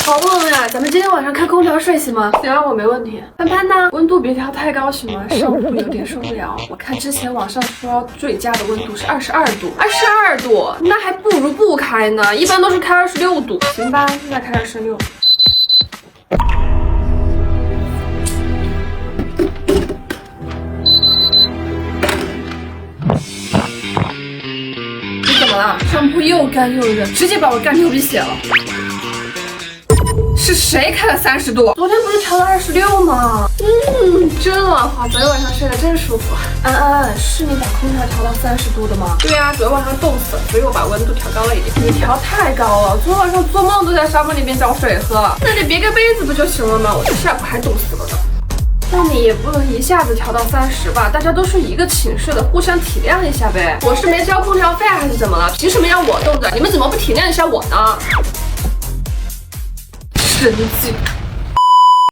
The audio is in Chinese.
好不冷呀，咱们今天晚上开空调睡行吗？行啊，我没问题。潘潘呢？温度别调太高行吗？上铺有点受不了。我看之前网上说最佳的温度是22度，那还不如不开呢，一般都是开26度。行吧，现在开26。你怎么了？上铺又干又热，直接把我干流鼻血了。是谁开了30度？昨天不是调了26吗？真暖和，昨天晚上睡得真舒服。安安，是你把空调调到30度的吗？对呀，昨天晚上冻死了，所以我把温度调高了一点。你调太高了，昨天晚上做梦都在沙漠里面找水喝。那你别个被子不就行了吗？我这下不还冻死了呢。那你也不能一下子调到30吧，大家都是一个寝室的，互相体谅一下呗。我是没交空调费还是怎么了？凭什么让我冻着？你们怎么不体谅一下我呢？神经。